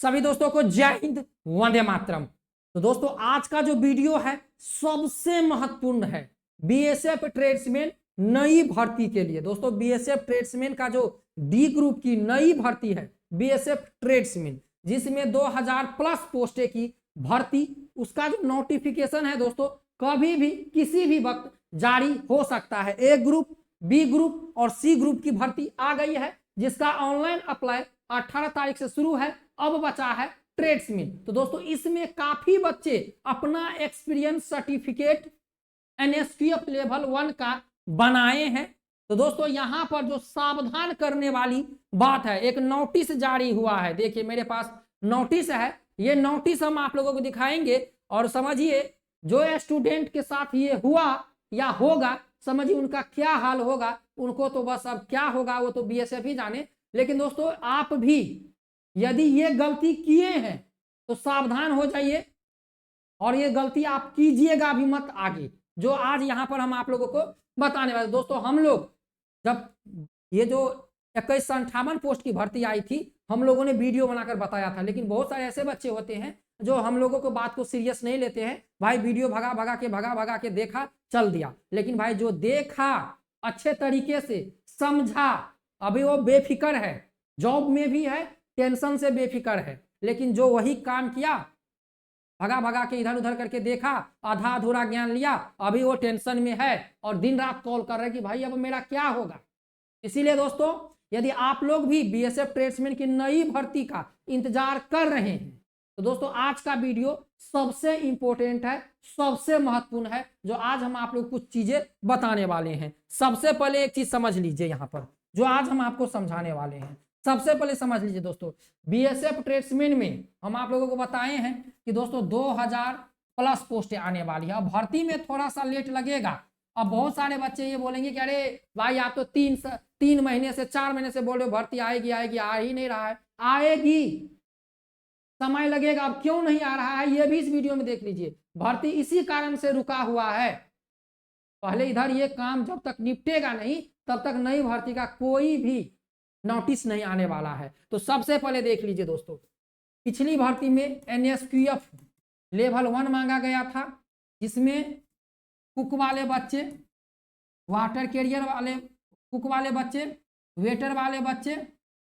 सभी दोस्तों को जय हिंद, वंदे मातरम। तो दोस्तों आज का जो वीडियो है सबसे महत्वपूर्ण है बीएसएफ ट्रेड्समैन नई भर्ती के लिए। दोस्तों बीएसएफ ट्रेड्समैन का जो डी ग्रुप की नई भर्ती है बीएसएफ ट्रेड्समैन, जिसमें 2000 प्लस पोस्टें की भर्ती, उसका जो नोटिफिकेशन है दोस्तों कभी भी किसी भी वक्त जारी हो सकता है। ए ग्रुप, बी ग्रुप और सी ग्रुप की भर्ती आ गई है, जिसका ऑनलाइन अप्लाई 18 तारीख से शुरू है। अब बचा है ट्रेड्समैन। तो दोस्तों इसमें काफी बच्चे अपना एक्सपीरियंस सर्टिफिकेट एनएसक्यूएफ लेवल 1 का बनाए हैं। तो दोस्तों यहां पर जो सावधान करने वाली बात है, एक नोटिस जारी हुआ है। देखिए मेरे पास नोटिस है, ये नोटिस हम आप लोगों को दिखाएंगे और समझिए जो स्टूडेंट के साथ ये हुआ या होगा, समझिए उनका क्या हाल होगा। उनको तो बस अब क्या होगा वो तो बीएसएफ ही जाने। लेकिन दोस्तों आप भी यदि ये गलती किए हैं तो सावधान हो जाइए और ये गलती आप कीजिएगा भी मत आगे, जो आज यहां पर हम आप लोगों को बताने वाले। दोस्तों हम लोग जब ये जो 2158 पोस्ट की भर्ती आई थी, हम लोगों ने वीडियो बनाकर बताया था, लेकिन बहुत सारे ऐसे बच्चे होते हैं जो हम लोगों को बात को सीरियस नहीं लेते हैं। भाई वीडियो भगा भगा के देखा, चल दिया। लेकिन भाई जो देखा, अच्छे तरीके से समझा, अभी वो बेफिक्र है, जॉब में भी है, टेंशन से बेफिक्र है। लेकिन जो वही काम किया, भगा के इधर उधर करके देखा, आधा अधूरा ज्ञान लिया, अभी वो टेंशन में है और दिन रात कॉल कर रहे हैं कि भाई अब मेरा क्या होगा। इसीलिए दोस्तों यदि आप लोग भी बीएसएफ ट्रेड्समैन की नई भर्ती का इंतजार कर रहे हैं तो दोस्तों आज का वीडियो सबसे इंपॉर्टेंट है, सबसे महत्वपूर्ण है, जो आज हम आप लोग कुछ चीजें बताने वाले हैं। सबसे पहले एक चीज समझ लीजिए, यहां पर जो आज हम आपको समझाने वाले हैं, सबसे पहले समझ लीजिए दोस्तों, बीएसएफ ट्रेड्समैन में हम आप लोगों को बताए हैं कि दोस्तों 2000 प्लस पोस्टें आने वाली है। अब भर्ती में थोड़ा सा लेट लगेगा। अब बहुत सारे बच्चे ये बोलेंगे कि अरे भाई आप तो 3 महीने से 4 महीने से बोल रहे हो भर्ती आएगी, आ ही नहीं रहा है। आएगी, समय लगेगा। अब क्यों नहीं आ रहा है ये भी इस वीडियो में देख लीजिए। भर्ती इसी कारण से रुका हुआ है। पहले इधर ये काम जब तक निपटेगा नहीं तब तक नई भर्ती का कोई भी नोटिस नहीं आने वाला है। तो सबसे पहले देख लीजिए दोस्तों, पिछली भर्ती में एनएसक्यूएफ लेवल 1 मांगा गया था, जिसमें कुक वाले बच्चे, वाटर कैरियर वाले कुक वाले बच्चे, वेटर वाले बच्चे,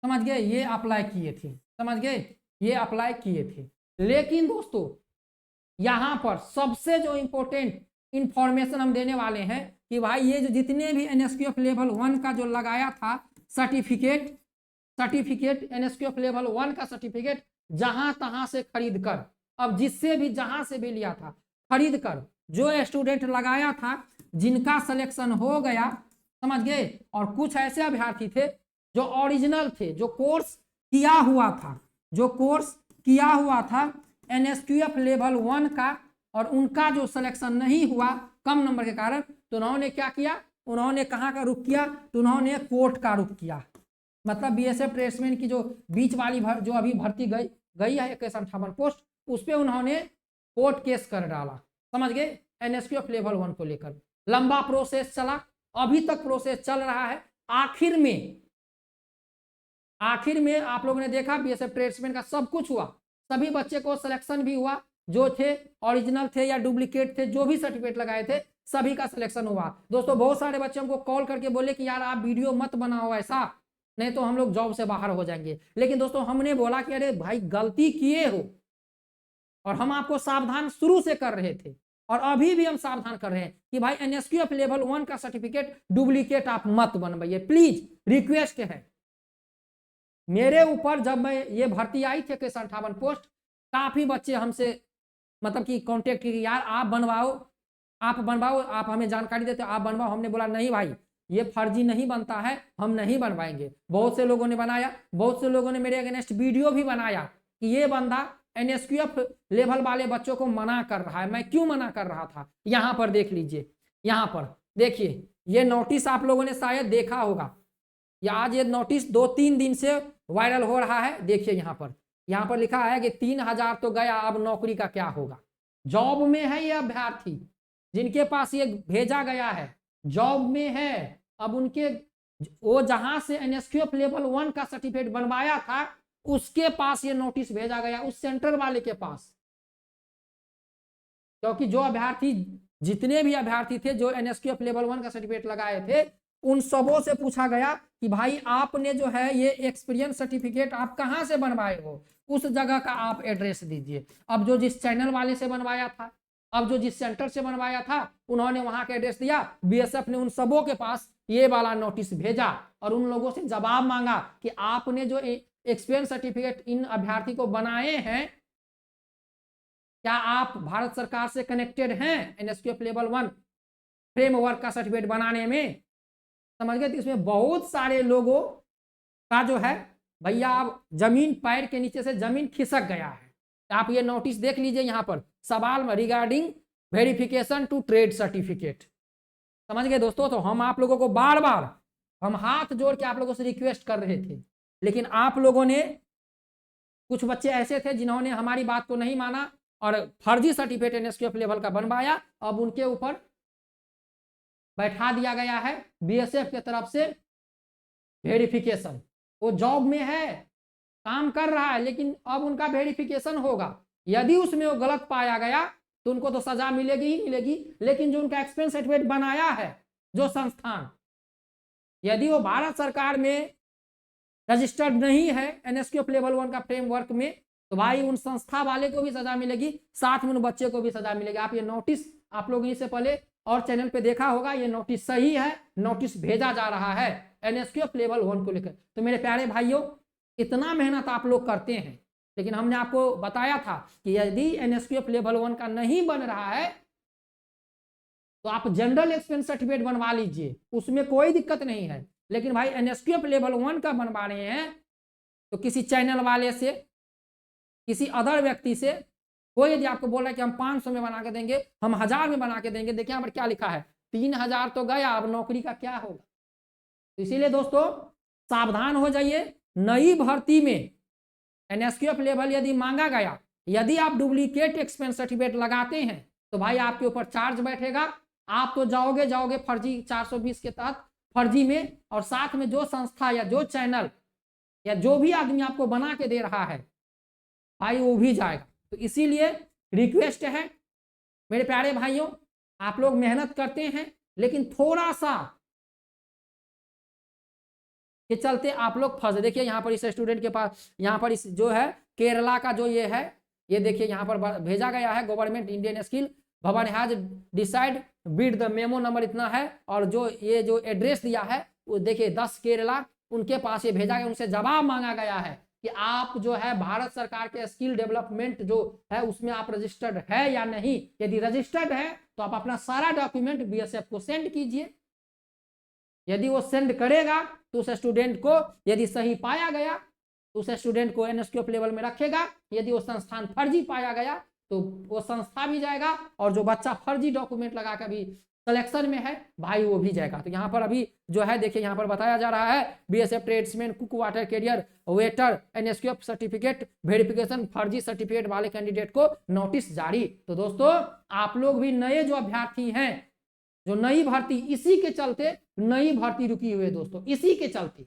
समझ गए, ये अप्लाई किए थे, समझ गए, ये अप्लाई किए थे। लेकिन दोस्तों यहां पर सबसे जो इंपॉर्टेंट इंफॉर्मेशन हम देने वाले हैं कि भाई ये जो जितने भी एनएसक्यूएफ लेवल 1 का जो लगाया था सर्टिफिकेट एनएसक्यूएफ लेवल 1 का सर्टिफिकेट जहां तहां से खरीद कर, अब जिससे भी जहां से भी लिया था खरीद कर, जो स्टूडेंट लगाया था, जिनका सिलेक्शन हो गया, समझ गए, और कुछ ऐसे अभ्यर्थी थे जो ओरिजिनल थे, जो कोर्स किया हुआ था एनएसक्यूएफ लेवल 1 का, और उनका जो सिलेक्शन नहीं हुआ कम नंबर के कारण, तो उन्होंने क्या किया, उन्होंने कहां का रुख किया, तो उन्होंने कोर्ट का रुख किया। मतलब बीएसएफ ट्रेड्समैन की जो बीच वाली जो अभी भर्ती गई है 2158 पोस्ट, उस पर उन्होंने कोर्ट केस कर डाला, समझ गए, एनएसक्यूएफ लेवल 1 को लेकर। लंबा प्रोसेस चला, अभी तक प्रोसेस चल रहा है। आखिर में आप लोगों ने देखा बीएसएफ ट्रेड्समैन का सब कुछ हुआ, सभी बच्चे को सिलेक्शन भी हुआ, जो थे ओरिजिनल थे या डुप्लीकेट थे, जो भी सर्टिफिकेट लगाए थे सभी का सिलेक्शन हुआ। दोस्तों बहुत सारे बच्चे हमको कॉल करके बोले कि यार आप वीडियो मत बनाओ ऐसा, नहीं तो हम लोग जॉब से बाहर हो जाएंगे। लेकिन दोस्तों हमने बोला कि अरे भाई गलती किए हो, और हम आपको सावधान शुरू से कर रहे थे और अभी भी हम सावधान कर रहे हैं कि भाई एनएसक्यूएफ लेवल 1 का सर्टिफिकेट डुप्लीकेट आप मत बनवाइए, प्लीज, रिक्वेस्ट है। मेरे ऊपर जब मैं ये भर्ती आई थी 5158 पोस्ट, काफी बच्चे हमसे मतलब कि कांटेक्ट किए, यार आप बनवाओ, आप हमें जानकारी देते हो, आप बनवाओ। हमने बोला नहीं भाई ये फर्जी नहीं बनता है, हम नहीं बनवाएंगे। बहुत से लोगों ने बनाया, बहुत से लोगों ने मेरे अगेंस्ट वीडियो भी बनाया कि ये बंदा एनएसक्यूएफ लेवल वाले बच्चों को मना कर रहा है। मैं क्यों मना कर रहा था, यहां पर देख लीजिए, यहां पर देखिए, ये नोटिस आप लोगों ने शायद देखा होगा, या आज ये नोटिस 2-3 दिन से वायरल हो रहा है। देखिए यहां पर लिखा है कि 3000 तो गया, अब नौकरी का क्या होगा। जॉब में है ये अभ्यर्थी, जिनके पास ये भेजा गया है, जॉब में है। अब उनके वो जहां से एनएसक्यूएफ लेवल 1 का सर्टिफिकेट बनवाया था, उसके पास ये नोटिस भेजा गया, उस सेंटर वाले के पास। क्योंकि जो अभ्यर्थी, जितने भी अभ्यर्थी थे जो एनएसक्यूएफ लेवल 1 का सर्टिफिकेट लगाए थे, उन सबों से पूछा गया कि भाई आपने जो है ये एक्सपीरियंस सर्टिफिकेट आप कहां से बनवाए हो, उस जगह का आप एड्रेस दीजिए। अब जो जिस चैनल वाले से बनवाया था, अब जो जिस सेंटर से बनवाया था, उन्होंने वहां का एड्रेस दिया। बीएसएफ ने उन सबों के पास ये वाला नोटिस भेजा और उन लोगों से जवाब मांगा कि आपने जो एक्सपीरियंस सर्टिफिकेट इन अभ्यर्थी को बनाए हैं, क्या आप भारत सरकार से कनेक्टेड हैं एनएसक्यूएफ लेवल 1 फ्रेमवर्क का सर्टिफिकेट बनाने में? समझ गए? तो इसमें बहुत सारे लोगों का जो है भैया अब जमीन पैर के नीचे से जमीन खिसक गया है। आप ये नोटिस देख लीजिए यहाँ पर, सवाल में regarding verification to trade certificate. समझ गए दोस्तों? तो हम आप लोगों को बार बार हम हाथ जोड़ के आप लोगों से रिक्वेस्ट कर रहे थे, लेकिन आप लोगों ने, कुछ बच्चे ऐसे थे जिन्होंने हमारी बात को नहीं माना और फर्जी सर्टिफिकेट एनएसक्यूएफ लेवल का बनवाया। अब उनके ऊपर बैठा दिया गया है बीएसएफ की तरफ से वेरिफिकेशन। वो जॉब में है, काम कर रहा है, लेकिन अब उनका वेरिफिकेशन होगा। यदि उसमें वो गलत पाया गया तो उनको तो सजा मिलेगी ही मिलेगी, लेकिन जो उनका एक्सपेंस सर्टिफिकेट बनाया है जो संस्थान, यदि वो भारत सरकार में रजिस्टर्ड नहीं है एनएसक्यूएफ लेवल 1 का फ्रेमवर्क में, तो भाई उन संस्था वाले को भी सजा मिलेगी, साथ में उन बच्चे को भी सजा मिलेगी। आप ये नोटिस आप लोग इससे पहले और चैनल पे देखा होगा, ये नोटिस सही है, नोटिस भेजा जा रहा है एनएसक्यूएफ लेवल 1 को लेकर। तो मेरे प्यारे भाइयों, इतना मेहनत आप लोग करते हैं, लेकिन हमने आपको बताया था कि यदि एनएसक्यूएफ लेवल 1 का नहीं बन रहा है तो आप जनरल एक्सपेंस सर्टिफिकेट बनवा लीजिए, उसमें कोई दिक्कत नहीं है। लेकिन भाई एनएसक्यूएफ लेवल 1 का बनवा रहे हैं तो किसी चैनल वाले से, किसी अदर व्यक्ति से, कोई यदि आपको बोल रहा है कि हम 500 में बना के देंगे, हम 1000 में बना के देंगे, देखिए यहाँ पर क्या लिखा है, 3000 तो गया, अब नौकरी का क्या होगा? तो इसीलिए दोस्तों सावधान हो जाइए। नई भर्ती में एनएसक्यूएफ लेवल यदि मांगा गया, यदि आप डुप्लीकेट एक्सपेंस सर्टिफिकेट लगाते हैं तो भाई आपके ऊपर चार्ज बैठेगा। आप तो जाओगे फर्जी 420 के तहत फर्जी में, और साथ में जो संस्था या जो चैनल या जो भी आदमी आपको बना के दे रहा है भाई वो भी जाएगा। तो इसीलिए रिक्वेस्ट है मेरे प्यारे भाइयों, आप लोग मेहनत करते हैं लेकिन थोड़ा सा के चलते आप लोग फंस। देखिए यहाँ पर इस स्टूडेंट के पास, यहाँ पर इस जो है केरला का जो ये है, ये देखिए यहाँ पर भेजा गया है, गवर्नमेंट इंडियन स्किल भवन has decide bid the memo number इतना है, और जो ये जो एड्रेस दिया है वो देखिए 10 केरला, उनके पास ये भेजा गया, उनसे जवाब मांगा गया है कि आप जो है भारत सरकार के स्किल डेवलपमेंट जो है उसमें आप रजिस्टर्ड है या नहीं। यदि रजिस्टर्ड है तो आप अपना सारा डॉक्यूमेंट बीएसएफ को सेंड कीजिए। यदि वो सेंड करेगा तो उस स्टूडेंट को यदि सही पाया गया तो उस स्टूडेंट को एनएसक्यूएफ लेवल में रखेगा। यदि वो संस्थान फर्जी पाया गया तो वो संस्था भी जाएगा, और जो बच्चा फर्जी डॉक्यूमेंट लगा कर भी सिलेक्शन में है भाई वो भी जाएगा। तो यहाँ पर अभी जो है देखिए यहाँ पर बताया जा रहा है BSF tradesman, cook, water career, waiter, NSQF certificate verification फर्जी सर्टिफिकेट वाले कैंडिडेट को नोटिस जारी। तो दोस्तों आप लोग भी नए जो अभ्यर्थी हैं, जो नई भर्ती, इसी के चलते नई भर्ती रुकी हुई है दोस्तों, इसी के चलते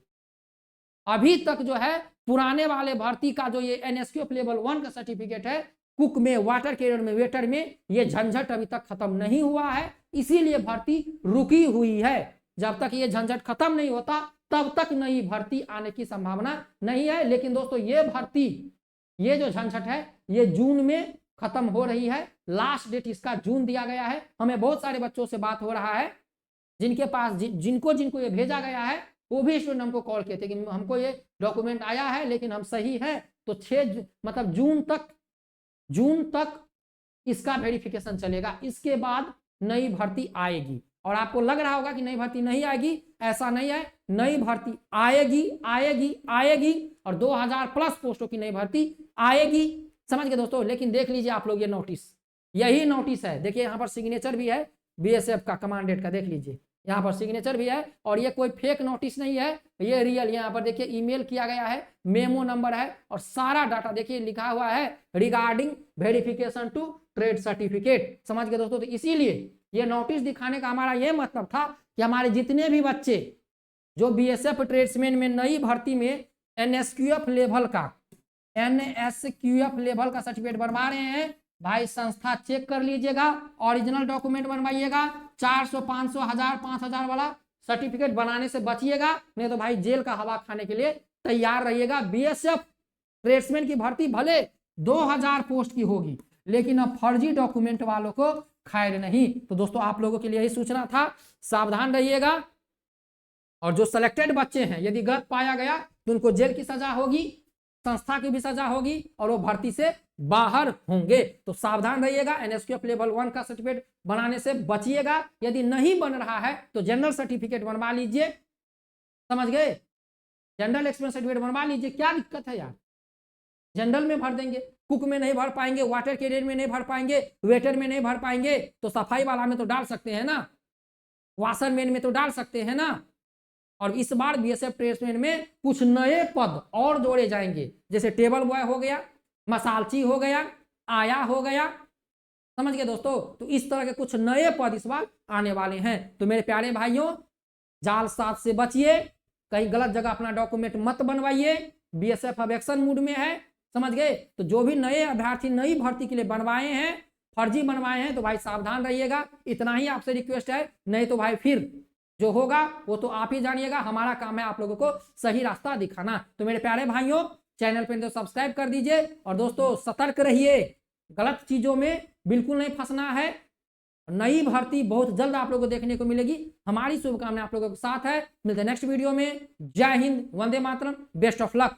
अभी तक जो है पुराने वाले भर्ती का जो ये एनएसक्यूएफ लेवल 1 का सर्टिफिकेट है, कुक में, वाटर कैरियर में, वेटर में, ये झंझट अभी तक खत्म नहीं हुआ है, इसीलिए भर्ती रुकी हुई है। जब तक ये झंझट खत्म नहीं होता तब तक नई भर्ती आने की संभावना नहीं है। लेकिन दोस्तों ये भर्ती, ये जो झंझट है ये जून में खत्म हो रही है, लास्ट डेट इसका जून दिया गया है। हमें बहुत सारे बच्चों से बात हो रहा है जिनके पास जिनको ये भेजा गया है, वो भी स्टूडेंट हमको कॉल किए थे कि हमको ये डॉक्यूमेंट आया है लेकिन हम सही है, तो 6 मतलब जून तक इसका वेरिफिकेशन चलेगा, इसके बाद नई भर्ती आएगी। और आपको लग रहा होगा कि नई भर्ती नहीं आएगी, ऐसा नहीं है, नई भर्ती आएगी और 2000 प्लस पोस्टों की नई भर्ती आएगी। समझ गए दोस्तों? लेकिन देख लीजिए आप लोग ये नोटिस, यही नोटिस है, देखिए यहाँ पर सिग्नेचर भी है बीएसएफ का कमांडेंट का, देख लीजिए यहाँ पर सिग्नेचर भी है, और ये कोई फेक नोटिस नहीं है, ये रियल। यहाँ पर देखिए ईमेल किया गया है, मेमो नंबर है, और सारा डाटा देखिए लिखा हुआ है regarding verification to trade certificate. समझ गए दोस्तों? तो इसीलिए ये नोटिस दिखाने का हमारा ये मतलब था कि हमारे जितने भी बच्चे जो बीएसएफ ट्रेड्समैन में नई भर्ती में एनएसक्यूएफ लेवल का NSQF लेवल का सर्टिफिकेट बनवा रहे हैं भाई, संस्था चेक कर लीजिएगा, ओरिजिनल डॉक्यूमेंट बनवाइएगा। 400, 500, 1000, 5000 वाला सर्टिफिकेट बनाने से बचिएगा, नहीं तो भाई जेल का हवा खाने के लिए तैयार रहिएगा। बीएसएफ ट्रेड्समैन की भर्ती भले 2000 पोस्ट की होगी, लेकिन अब फर्जी डॉक्यूमेंट वालों को खैर नहीं। तो दोस्तों आप लोगों के लिए यही सूचना था, सावधान रहिएगा। और जो सिलेक्टेड बच्चे हैं, यदि गलत पाया गया तो उनको जेल की सजा होगी, संस्था की भी सजा होगी, और वो भर्ती से बाहर होंगे। तो सावधान रहिएगा, एनएसक्यूएफ लेवल 1 का सर्टिफिकेट बनाने से बचिएगा। यदि नहीं बन रहा है तो जनरल सर्टिफिकेट बनवा लीजिए, समझ गए, जनरल एक्सपीरियंस सर्टिफिकेट बनवा लीजिए। क्या दिक्कत है यार, जनरल में भर देंगे, कुक में नहीं भर पाएंगे, वाटर कैरियर में नहीं भर पाएंगे, वेटर में नहीं भर पाएंगे, तो सफाई वाला में तो डाल सकते हैं ना, वाशरमैन में तो डाल सकते हैं ना। और इस बार बीएसएफ ट्रेड्समैन में कुछ नए पद और जोड़े जाएंगे, जैसे टेबल बॉय हो गया, मसालची हो गया, आया हो गया, समझ गए दोस्तों। तो इस तरह के कुछ नए पद इस बार आने वाले हैं। तो मेरे प्यारे भाइयों, जालसाज से बचिए, कहीं गलत जगह अपना डॉक्यूमेंट मत बनवाइए। बीएसएफ अब एक्शन मूड में है, समझ गए। तो जो भी नए अभ्यर्थी नई भर्ती के लिए बनवाए हैं, फर्जी बनवाए हैं, तो भाई सावधान रहिएगा। इतना ही आपसे रिक्वेस्ट है, नहीं तो भाई फिर जो होगा वो तो आप ही जानिएगा। हमारा काम है आप लोगों को सही रास्ता दिखाना। तो मेरे प्यारे भाइयों, चैनल पर तो सब्सक्राइब कर दीजिए, और दोस्तों सतर्क रहिए, गलत चीजों में बिल्कुल नहीं फंसना है। नई भर्ती बहुत जल्द आप लोगों को देखने को मिलेगी। हमारी शुभकामनाएं आप लोगों के साथ है। मिलते हैं नेक्स्ट वीडियो में। जय Hind, Vande Mataram, best of luck.